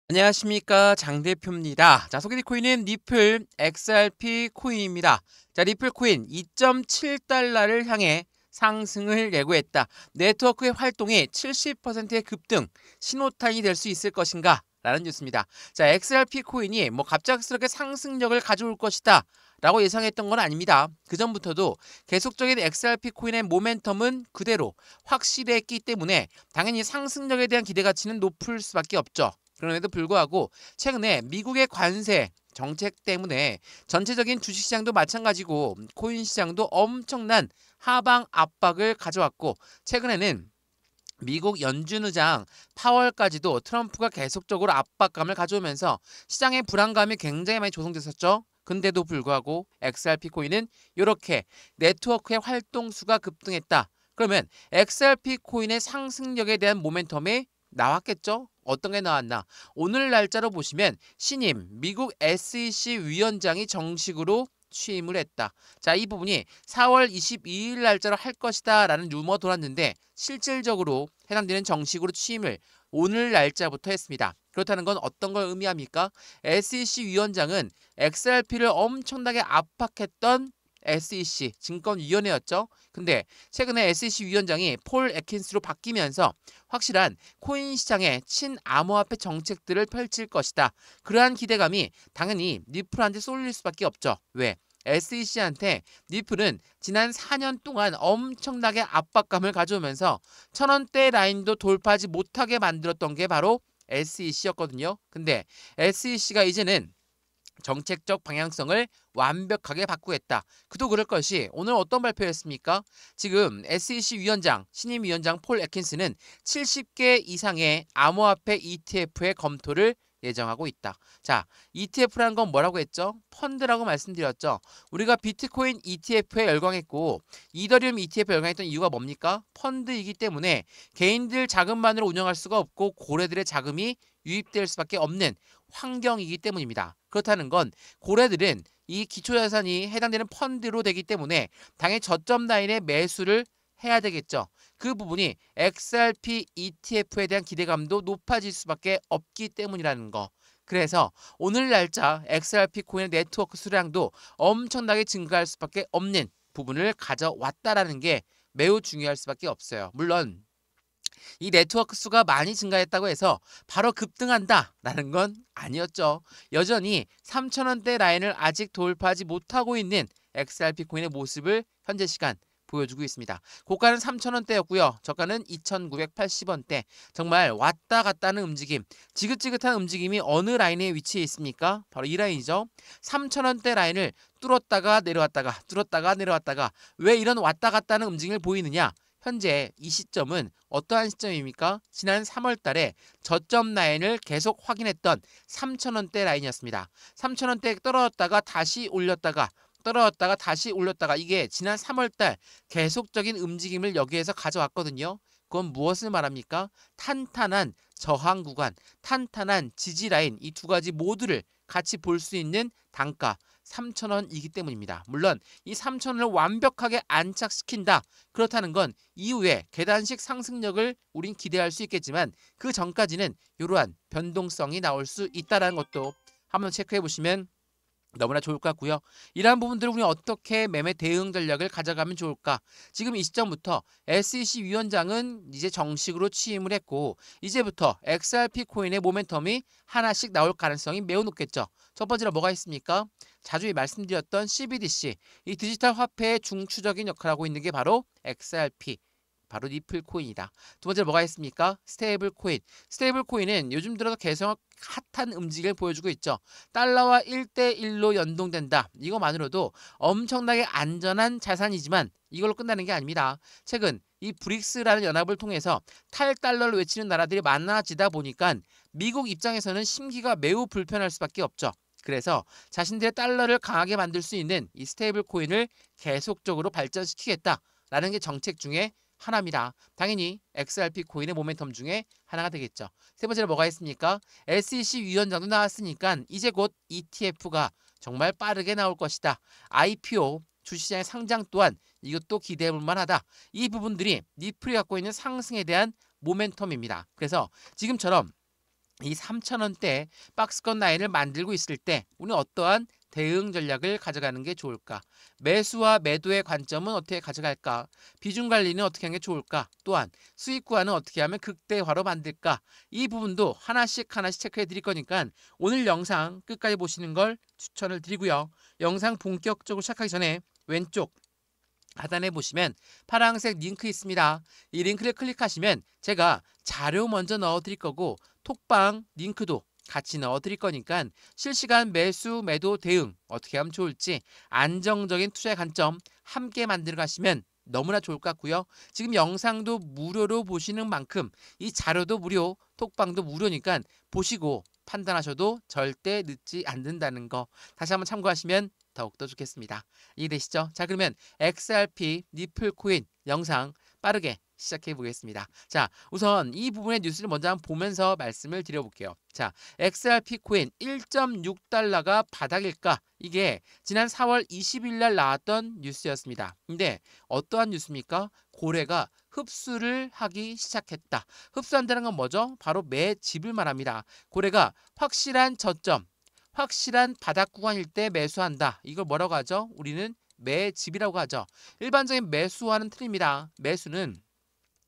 안녕하십니까, 장 대표입니다. 자, 소개될 코인은 리플 XRP 코인입니다. 자, 리플 코인 2.7달러를 향해 상승을 예고했다. 네트워크의 활동이 70%의 급등, 신호탄이 될 수 있을 것인가? 라는 뉴스입니다. 자, XRP 코인이 갑작스럽게 상승력을 가져올 것이다 라고 예상했던 건 아닙니다. 그전부터도 계속적인 XRP 코인의 모멘텀은 그대로 확실했기 때문에 당연히 상승력에 대한 기대 가치는 높을 수밖에 없죠. 그럼에도 불구하고 최근에 미국의 관세 정책 때문에 전체적인 주식시장도 마찬가지고 코인 시장도 엄청난 하방 압박을 가져왔고, 최근에는 미국 연준 의장 파월까지도 트럼프가 계속적으로 압박감을 가져오면서 시장의 불안감이 굉장히 많이 조성됐었죠. 근데도 불구하고 XRP 코인은 이렇게 네트워크의 활동수가 급등했다. 그러면 XRP 코인의 상승력에 대한 모멘텀이 나왔겠죠? 어떤 게 나왔나? 오늘 날짜로 보시면 신임 미국 SEC 위원장이 정식으로 취임을 했다. 자, 이 부분이 4월 22일 날짜로 할 것이다 라는 루머 돌았는데, 실질적으로 해당되는 정식으로 취임을 오늘 날짜부터 했습니다. 그렇다는 건 어떤 걸 의미합니까? SEC 위원장은 XRP를 엄청나게 압박했던 SEC 증권위원회였죠. 근데 최근에 SEC 위원장이 폴 애킨스로 바뀌면서 확실한 코인 시장의 친암호화폐 정책들을 펼칠 것이다. 그러한 기대감이 당연히 리플한테 쏠릴 수밖에 없죠. 왜? SEC한테 리플은 지난 4년 동안 엄청나게 압박감을 가져오면서 1,000원대 라인도 돌파하지 못하게 만들었던 게 바로 SEC였거든요. 근데 SEC가 이제는 정책적 방향성을 완벽하게 바꾸겠다. 그도 그럴 것이 오늘 어떤 발표였습니까? 지금 SEC 위원장, 신임 위원장 폴 애킨스는 70개 이상의 암호화폐 ETF의 검토를 예정하고 있다. 자, ETF라는 건 뭐라고 했죠? 펀드라고 말씀드렸죠. 우리가 비트코인 ETF에 열광했고 이더리움 ETF에 열광했던 이유가 뭡니까? 펀드이기 때문에 개인들 자금만으로 운영할 수가 없고 고래들의 자금이 유입될 수밖에 없는 환경이기 때문입니다. 그렇다는 건 고래들은 이 기초자산이 해당되는 펀드로 되기 때문에 당연히 저점 라인의 매수를 해야 되겠죠. 그 부분이 XRP ETF에 대한 기대감도 높아질 수밖에 없기 때문이라는 거. 그래서 오늘 날짜 XRP 코인의 네트워크 수량도 엄청나게 증가할 수밖에 없는 부분을 가져왔다라는 게 매우 중요할 수밖에 없어요. 물론 이 네트워크 수가 많이 증가했다고 해서 바로 급등한다라는 건 아니었죠. 여전히 3,000원대 라인을 아직 돌파하지 못하고 있는 XRP 코인의 모습을 현재 시간 보여주고 있습니다. 고가는 3,000원대였고요. 저가는 2,980원대. 정말 왔다 갔다 하는 움직임, 지긋지긋한 움직임이 어느 라인에 위치해 있습니까? 바로 이 라인이죠. 3,000원대 라인을 뚫었다가 내려왔다가 뚫었다가 내려왔다가, 왜 이런 왔다 갔다 하는 움직임을 보이느냐? 현재 이 시점은 어떠한 시점입니까? 지난 3월 달에 저점 라인을 계속 확인했던 3,000원대 라인이었습니다. 3,000원대 떨어졌다가 다시 올렸다가 떨어졌다가 다시 올렸다가, 이게 지난 3월 달 계속적인 움직임을 여기에서 가져왔거든요. 그건 무엇을 말합니까? 탄탄한 저항 구간, 탄탄한 지지 라인, 이 두 가지 모두를 같이 볼 수 있는 단가 3,000원이기 때문입니다. 물론 이 3,000원을 완벽하게 안착시킨다, 그렇다는 건 이후에 계단식 상승력을 우린 기대할 수 있겠지만 그 전까지는 이러한 변동성이 나올 수 있다는 것도 한번 체크해 보시면 너무나 좋을 것 같고요. 이러한 부분들을 우리 어떻게 매매 대응 전략을 가져가면 좋을까? 지금 이 시점부터 SEC 위원장은 이제 정식으로 취임을 했고, 이제부터 XRP 코인의 모멘텀이 하나씩 나올 가능성이 매우 높겠죠. 첫 번째로 뭐가 있습니까? 자주 말씀드렸던 CBDC, 이 디지털 화폐의 중추적인 역할을 하고 있는 게 바로 XRP, 바로 리플 코인이다. 두 번째로 뭐가 있습니까? 스테이블 코인. 스테이블 코인은 요즘 들어서 계속 핫한 움직임을 보여주고 있죠. 달러와 1대1로 연동된다. 이거만으로도 엄청나게 안전한 자산이지만 이걸로 끝나는 게 아닙니다. 최근 이 브릭스라는 연합을 통해서 탈달러를 외치는 나라들이 많아지다 보니까 미국 입장에서는 심기가 매우 불편할 수밖에 없죠. 그래서 자신들의 달러를 강하게 만들 수 있는 이 스테이블 코인을 계속적으로 발전시키겠다라는 게 정책 중에 하나입니다. 당연히 XRP 코인의 모멘텀 중에 하나가 되겠죠. 세 번째로 뭐가 있습니까? SEC 위원장도 나왔으니까 이제 곧 ETF가 정말 빠르게 나올 것이다. IPO, 주식시장의 상장 또한 이것도 기대해볼 만하다. 이 부분들이 리플이 갖고 있는 상승에 대한 모멘텀입니다. 그래서 지금처럼 이 3,000원대 박스권 라인을 만들고 있을 때 우리는 어떠한 대응 전략을 가져가는 게 좋을까? 매수와 매도의 관점은 어떻게 가져갈까? 비중 관리는 어떻게 하는 게 좋을까? 또한 수익 구간은 어떻게 하면 극대화로 만들까? 이 부분도 하나씩 하나씩 체크해 드릴 거니까 오늘 영상 끝까지 보시는 걸 추천을 드리고요. 영상 본격적으로 시작하기 전에 왼쪽 하단에 보시면 파란색 링크 있습니다. 이 링크를 클릭하시면 제가 자료 먼저 넣어 드릴 거고 톡방 링크도 같이 넣어 드릴 거니까 실시간 매수, 매도 대응 어떻게 하면 좋을지 안정적인 투자의 관점 함께 만들어 가시면 너무나 좋을 것 같고요. 지금 영상도 무료로 보시는 만큼 이 자료도 무료, 톡방도 무료니까 보시고 판단하셔도 절대 늦지 않는다는 거 다시 한번 참고하시면 더욱더 좋겠습니다. 이해되시죠? 자, 그러면 XRP 니플 코인 영상 빠르게 시작해 보겠습니다. 자, 우선 이 부분의 뉴스를 먼저 한번 보면서 말씀을 드려볼게요. 자, XRP 코인 1.6달러가 바닥일까? 이게 지난 4월 20일 날 나왔던 뉴스였습니다. 근데 어떠한 뉴스입니까? 고래가 흡수를 하기 시작했다. 흡수한다는 건 뭐죠? 바로 매집을 말합니다. 고래가 확실한 저점, 확실한 바닥 구간일 때 매수한다. 이걸 뭐라고 하죠? 우리는 매집이라고 하죠. 일반적인 매수하는 틀입니다. 매수는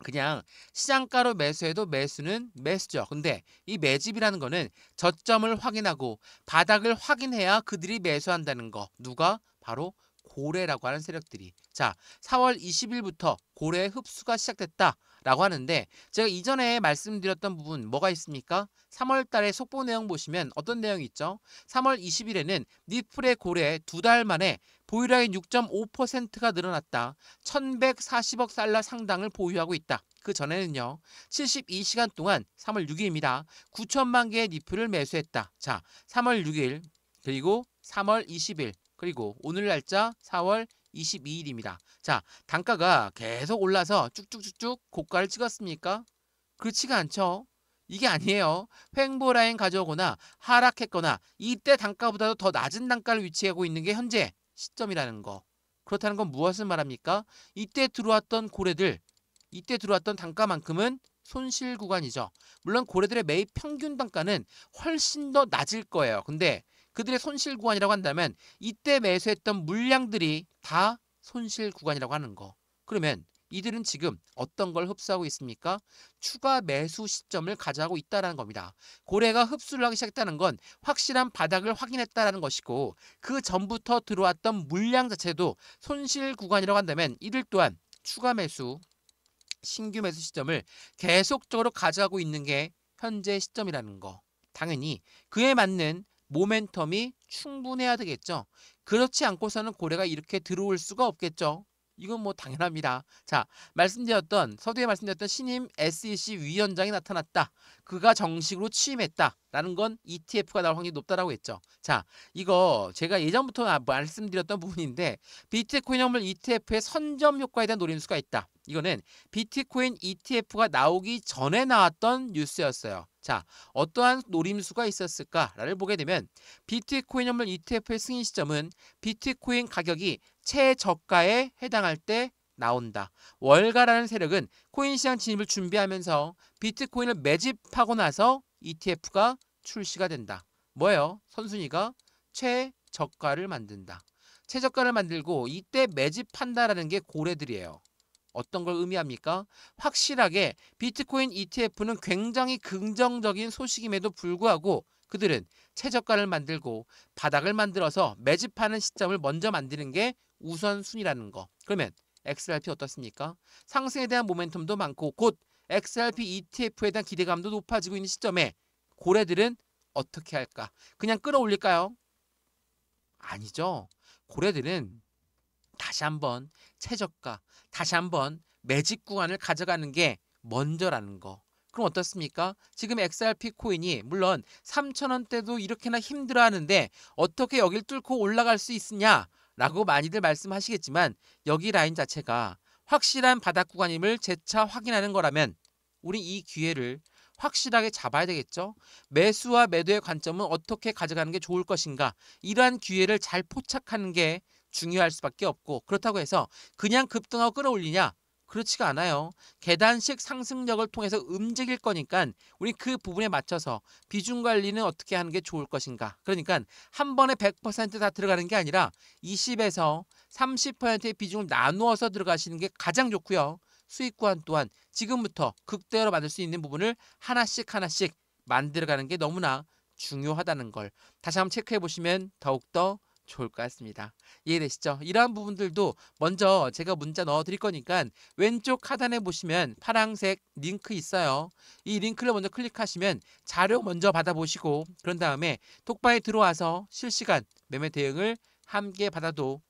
그냥 시장가로 매수해도 매수는 매수죠. 근데 이 매집이라는 거는 저점을 확인하고 바닥을 확인해야 그들이 매수한다는 거. 누가? 바로 고래라고 하는 세력들이. 자, 4월 20일부터 고래의 흡수가 시작됐다라고 하는데 제가 이전에 말씀드렸던 부분 뭐가 있습니까? 3월 달에 속보 내용 보시면 어떤 내용이 있죠? 3월 20일에는 니플의 고래 2달 만에 보유량이 6.5%가 늘어났다. 1,140억 달러 상당을 보유하고 있다. 그 전에는요. 72시간 동안 3월 6일입니다. 9천만 개의 니플을 매수했다. 자, 3월 6일 그리고 3월 20일 그리고 오늘 날짜 4월 22일입니다. 자, 단가가 계속 올라서 쭉쭉쭉쭉 고가를 찍었습니까? 그렇지가 않죠. 이게 아니에요. 횡보 라인 가져오거나 하락했거나 이때 단가보다도 더 낮은 단가를 위치하고 있는 게 현재 시점이라는 거. 그렇다는 건 무엇을 말합니까? 이때 들어왔던 고래들, 이때 들어왔던 단가만큼은 손실 구간이죠. 물론 고래들의 매입 평균 단가는 훨씬 더 낮을 거예요. 근데 그들의 손실 구간이라고 한다면 이때 매수했던 물량들이 다 손실 구간이라고 하는 거. 그러면 이들은 지금 어떤 걸 흡수하고 있습니까? 추가 매수 시점을 가져가고 있다는 겁니다. 고래가 흡수를 하기 시작했다는 건 확실한 바닥을 확인했다는 것이고 그 전부터 들어왔던 물량 자체도 손실 구간이라고 한다면 이들 또한 추가 매수, 신규 매수 시점을 계속적으로 가져가고 있는 게 현재 시점이라는 거. 당연히 그에 맞는 모멘텀이 충분해야 되겠죠. 그렇지 않고서는 고래가 이렇게 들어올 수가 없겠죠. 이건 뭐 당연합니다. 자, 서두에 말씀드렸던 신임 SEC 위원장이 나타났다. 그가 정식으로 취임했다. 라는 건 ETF가 나올 확률이 높다라고 했죠. 자, 이거 제가 예전부터 말씀드렸던 부분인데 비트코인 현물 ETF의 선점 효과에 대한 노림수가 있다. 이거는 비트코인 ETF가 나오기 전에 나왔던 뉴스였어요. 자, 어떠한 노림수가 있었을까를 보게 되면 비트코인 현물 ETF의 승인 시점은 비트코인 가격이 최저가에 해당할 때 나온다. 월가라는 세력은 코인 시장 진입을 준비하면서 비트코인을 매집하고 나서 ETF가 출시가 된다. 뭐예요? 선순위가 최저가를 만든다. 최저가를 만들고 이때 매집한다라는 게 고래들이에요. 어떤 걸 의미합니까? 확실하게 비트코인 ETF는 굉장히 긍정적인 소식임에도 불구하고 그들은 최저가를 만들고 바닥을 만들어서 매집하는 시점을 먼저 만드는 게 우선순위라는 거. 그러면 XRP 어떻습니까? 상승에 대한 모멘텀도 많고 곧 XRP ETF에 대한 기대감도 높아지고 있는 시점에 고래들은 어떻게 할까? 그냥 끌어올릴까요? 아니죠. 고래들은 다시 한번 최저가, 다시 한번 매집 구간을 가져가는 게 먼저라는 거. 그럼 어떻습니까? 지금 XRP 코인이 물론 3,000원대도 이렇게나 힘들어하는데 어떻게 여길 뚫고 올라갈 수 있느냐라고 많이들 말씀하시겠지만 여기 라인 자체가 확실한 바닥 구간임을 재차 확인하는 거라면 우리 이 기회를 확실하게 잡아야 되겠죠. 매수와 매도의 관점은 어떻게 가져가는 게 좋을 것인가. 이러한 기회를 잘 포착하는 게 중요할 수밖에 없고 그렇다고 해서 그냥 급등하고 끌어올리냐? 그렇지가 않아요. 계단식 상승력을 통해서 움직일 거니까 우리 그 부분에 맞춰서 비중 관리는 어떻게 하는 게 좋을 것인가. 그러니까 한 번에 100%다 들어가는 게 아니라 20에서 30%의 비중을 나누어서 들어가시는 게 가장 좋고요. 수익 구간 또한 지금부터 극대화로 만들 수 있는 부분을 하나씩 하나씩 만들어가는 게 너무나 중요하다는 걸 다시 한번 체크해 보시면 더욱더 좋을 것 같습니다. 이해되시죠? 이러한 부분들도 먼저 제가 문자 넣어 드릴 거니까 왼쪽 하단에 보시면 파란색 링크 있어요. 이 링크를 먼저 클릭하시면 자료 먼저 받아보시고 그런 다음에 톡방에 들어와서 실시간 매매 대응을 함께 받아도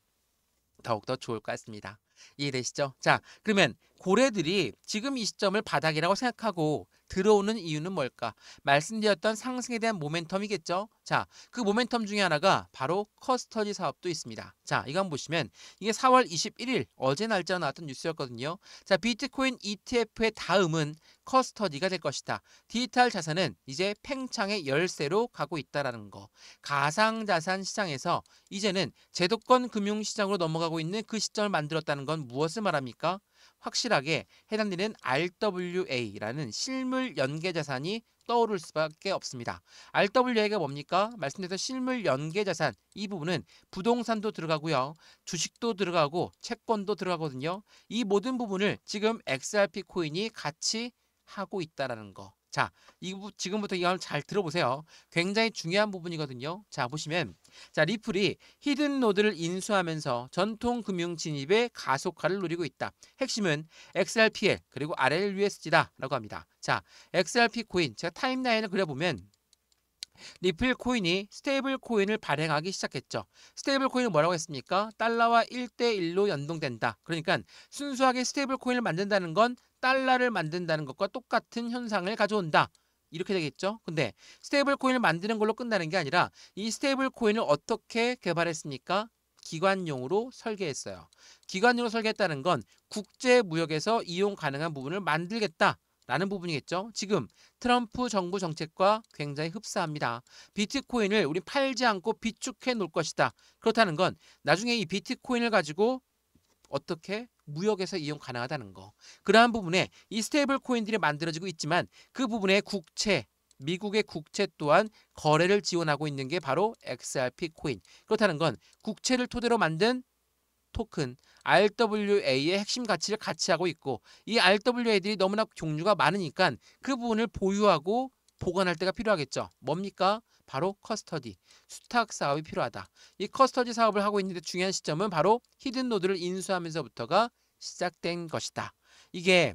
더욱더 좋을 것 같습니다. 이해되시죠? 자, 그러면 고래들이 지금 이 시점을 바닥이라고 생각하고 들어오는 이유는 뭘까? 말씀드렸던 상승에 대한 모멘텀이겠죠? 자, 그 모멘텀 중에 하나가 바로 커스터디 사업도 있습니다. 자, 이거 한번 보시면 이게 4월 21일 어제 날짜로 나왔던 뉴스였거든요. 자, 비트코인 ETF의 다음은 커스터디가 될 것이다. 디지털 자산은 이제 팽창의 열쇠로 가고 있다라는 거. 가상자산 시장에서 이제는 제도권 금융시장으로 넘어가고 있는 그 시점을 만들었다는 건 무엇을 말합니까? 확실하게 해당되는 RWA라는 실물 연계 자산이 떠오를 수밖에 없습니다. RWA가 뭡니까? 말씀드린 실물 연계 자산 이 부분은 부동산도 들어가고요. 주식도 들어가고 채권도 들어가거든요. 이 모든 부분을 지금 XRP 코인이 같이 하고 있다라는 거. 자, 지금부터 이걸 잘 들어보세요. 굉장히 중요한 부분이거든요. 자, 보시면 자, 리플이 히든 노드를 인수하면서 전통 금융 진입의 가속화를 노리고 있다. 핵심은 XRPL 그리고 RLUSD다라고 합니다. 자, XRP 코인 제가 타임라인을 그려보면 리플 코인이 스테이블 코인을 발행하기 시작했죠. 스테이블 코인은 뭐라고 했습니까? 달러와 1대1로 연동된다. 그러니까 순수하게 스테이블 코인을 만든다는 건 달러를 만든다는 것과 똑같은 현상을 가져온다. 이렇게 되겠죠. 근데 스테이블 코인을 만드는 걸로 끝나는 게 아니라 이 스테이블 코인을 어떻게 개발했습니까? 기관용으로 설계했어요. 기관용으로 설계했다는 건 국제 무역에서 이용 가능한 부분을 만들겠다. 라는 부분이겠죠. 지금 트럼프 정부 정책과 굉장히 흡사합니다. 비트코인을 우리 팔지 않고 비축해 놓을 것이다. 그렇다는 건 나중에 이 비트코인을 가지고 어떻게 무역에서 이용 가능하다는 거. 그러한 부분에 이 스테이블 코인들이 만들어지고 있지만 그 부분에 국채, 미국의 국채 또한 거래를 지원하고 있는 게 바로 XRP 코인. 그렇다는 건 국채를 토대로 만든 토큰 RWA의 핵심 가치를 같이 하고 있고 이 RWA들이 너무나 종류가 많으니까 그 부분을 보유하고 보관할 때가 필요하겠죠. 뭡니까? 바로 커스터디, 수탁 사업이 필요하다. 이 커스터디 사업을 하고 있는데 중요한 시점은 바로 히든 노드를 인수하면서부터가 시작된 것이다. 이게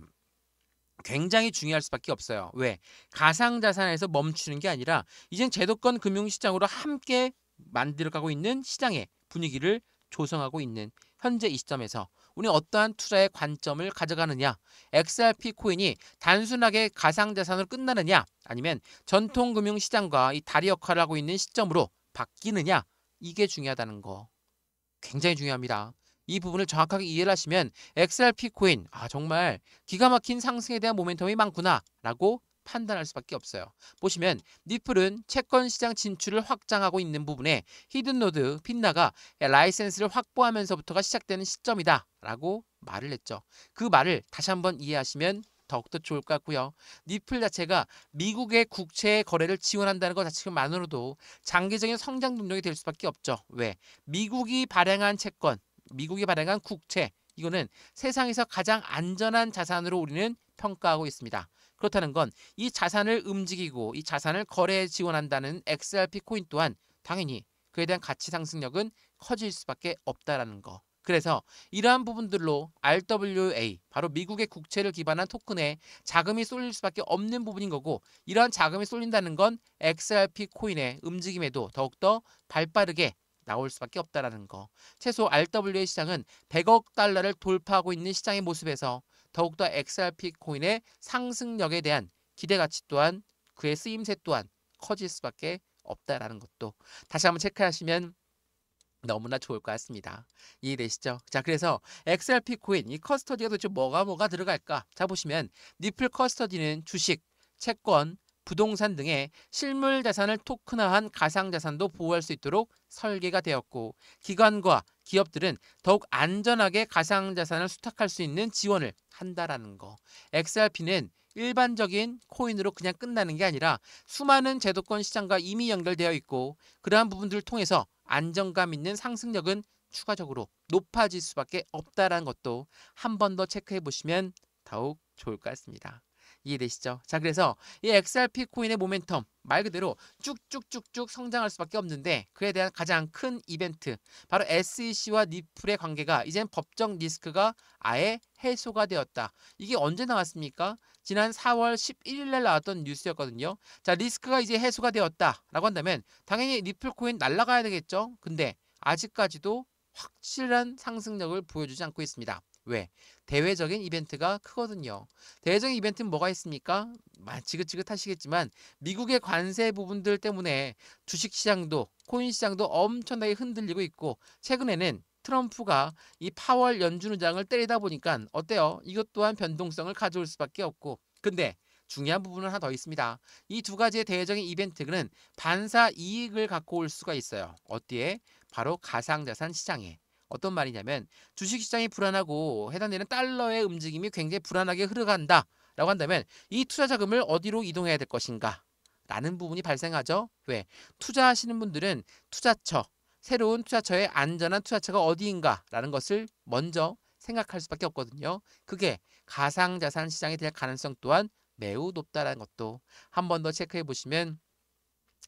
굉장히 중요할 수밖에 없어요. 왜? 가상자산에서 멈추는 게 아니라 이젠 제도권 금융시장으로 함께 만들어가고 있는 시장의 분위기를 조성하고 있는 현재 이 시점에서 우리는 어떠한 투자의 관점을 가져가느냐, XRP 코인이 단순하게 가상자산으로 끝나느냐 아니면 전통금융시장과 이 다리 역할을 하고 있는 시점으로 바뀌느냐 이게 중요하다는 거 굉장히 중요합니다. 이 부분을 정확하게 이해를 하시면 XRP 코인 정말 기가 막힌 상승에 대한 모멘텀이 많구나 라고 판단할 수밖에 없어요. 보시면 리플은 채권 시장 진출을 확장하고 있는 부분에 히든노드 핀나가 라이센스를 확보하면서부터가 시작되는 시점이다 라고 말을 했죠. 그 말을 다시 한번 이해하시면 더욱더 좋을 것 같고요. 리플 자체가 미국의 국채 거래를 지원한다는 것 자체만으로도 장기적인 성장 동력이 될 수밖에 없죠. 왜? 미국이 발행한 채권, 미국이 발행한 국채 이거는 세상에서 가장 안전한 자산으로 우리는 평가하고 있습니다. 그렇다는 건 이 자산을 움직이고 이 자산을 거래에 지원한다는 XRP 코인 또한 당연히 그에 대한 가치 상승력은 커질 수밖에 없다라는 거. 그래서 이러한 부분들로 RWA, 바로 미국의 국채를 기반한 토큰에 자금이 쏠릴 수밖에 없는 부분인 거고 이러한 자금이 쏠린다는 건 XRP 코인의 움직임에도 더욱더 발빠르게 나올 수밖에 없다라는 거. 최소 RWA 시장은 100억 달러를 돌파하고 있는 시장의 모습에서 더욱더 XRP 코인의 상승력에 대한 기대가치 또한 그의 쓰임새 또한 커질 수밖에 없다라는 것도 다시 한번 체크하시면 너무나 좋을 것 같습니다. 이해되시죠? 자, 그래서 XRP 코인 이 커스터디가 도대체 뭐가 들어갈까? 자, 보시면 리플 커스터디는 주식, 채권, 부동산 등의 실물 자산을 토큰화한 가상 자산도 보호할 수 있도록 설계가 되었고, 기관과 기업들은 더욱 안전하게 가상 자산을 수탁할 수 있는 지원을 한다라는 거. XRP는 일반적인 코인으로 그냥 끝나는 게 아니라 수많은 제도권 시장과 이미 연결되어 있고, 그러한 부분들을 통해서 안정감 있는 상승력은 추가적으로 높아질 수밖에 없다라는 것도 한 번 더 체크해 보시면 더욱 좋을 것 같습니다. 이해되시죠? 자, 그래서 이 XRP 코인의 모멘텀 말 그대로 쭉쭉쭉쭉 성장할 수밖에 없는데, 그에 대한 가장 큰 이벤트, 바로 SEC와 니플의 관계가 이젠 법적 리스크가 아예 해소가 되었다. 이게 언제 나왔습니까? 지난 4월 11일 날 나왔던 뉴스였거든요. 자, 리스크가 이제 해소가 되었다라고 한다면 당연히 니플 코인 날아가야 되겠죠. 근데 아직까지도 확실한 상승력을 보여주지 않고 있습니다. 왜? 대외적인 이벤트가 크거든요. 대외적인 이벤트는 뭐가 있습니까? 지긋지긋하시겠지만 미국의 관세 부분들 때문에 주식시장도 코인 시장도 엄청나게 흔들리고 있고, 최근에는 트럼프가 이 파월 연준 의장을 때리다 보니까 어때요? 이것 또한 변동성을 가져올 수밖에 없고, 근데 중요한 부분은 하나 더 있습니다. 이 두 가지의 대외적인 이벤트는 반사 이익을 갖고 올 수가 있어요. 어디에? 바로 가상자산 시장에. 어떤 말이냐면 주식시장이 불안하고 해당되는 달러의 움직임이 굉장히 불안하게 흘러간다 라고 한다면 이 투자 자금을 어디로 이동해야 될 것인가 라는 부분이 발생하죠. 왜? 투자하시는 분들은 투자처, 새로운 투자처의 안전한 투자처가 어디인가 라는 것을 먼저 생각할 수밖에 없거든요. 그게 가상자산 시장이 될 가능성 또한 매우 높다는 것도 한 번 더 체크해 보시면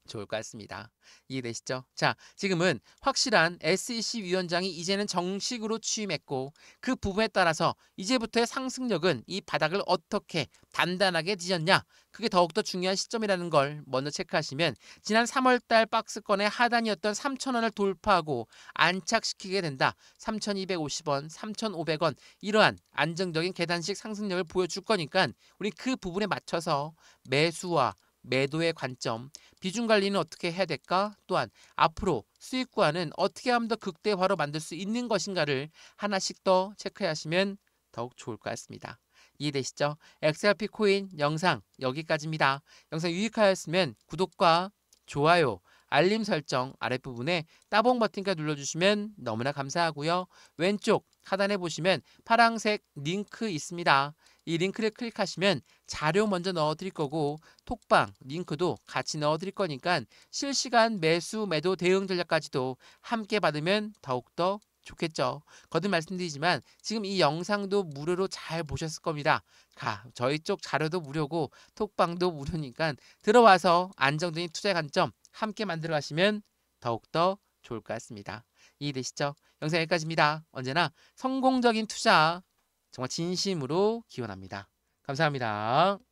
좋을 것 같습니다. 이해되시죠? 자, 지금은 확실한 SEC 위원장이 이제는 정식으로 취임했고, 그 부분에 따라서 이제부터의 상승력은 이 바닥을 어떻게 단단하게 뒤졌냐, 그게 더욱더 중요한 시점이라는 걸 먼저 체크하시면, 지난 3월달 박스권의 하단이었던 3,000원을 돌파하고 안착시키게 된다. 3,250원, 3,500원 이러한 안정적인 계단식 상승력을 보여줄 거니까 우리 그 부분에 맞춰서 매수와 매도의 관점, 비중 관리는 어떻게 해야 될까? 또한 앞으로 수익 구간은 어떻게 하면 더 극대화로 만들 수 있는 것인가를 하나씩 더 체크하시면 더욱 좋을 것 같습니다. 이해되시죠? XRP 코인 영상 여기까지입니다. 영상 유익하였으면 구독과 좋아요, 알림 설정 아랫부분에 따봉 버튼까지 눌러주시면 너무나 감사하고요. 왼쪽 하단에 보시면 파란색 링크 있습니다. 이 링크를 클릭하시면 자료 먼저 넣어드릴 거고, 톡방 링크도 같이 넣어드릴 거니까 실시간 매수 매도 대응 전략까지도 함께 받으면 더욱더 좋겠죠. 거듭 말씀드리지만 지금 이 영상도 무료로 잘 보셨을 겁니다. 저희 쪽 자료도 무료고 톡방도 무료니까 들어와서 안정적인 투자 관점 함께 만들어 가시면 더욱더 좋을 것 같습니다. 이해되시죠? 영상 여기까지입니다. 언제나 성공적인 투자 정말 진심으로 기원합니다. 감사합니다.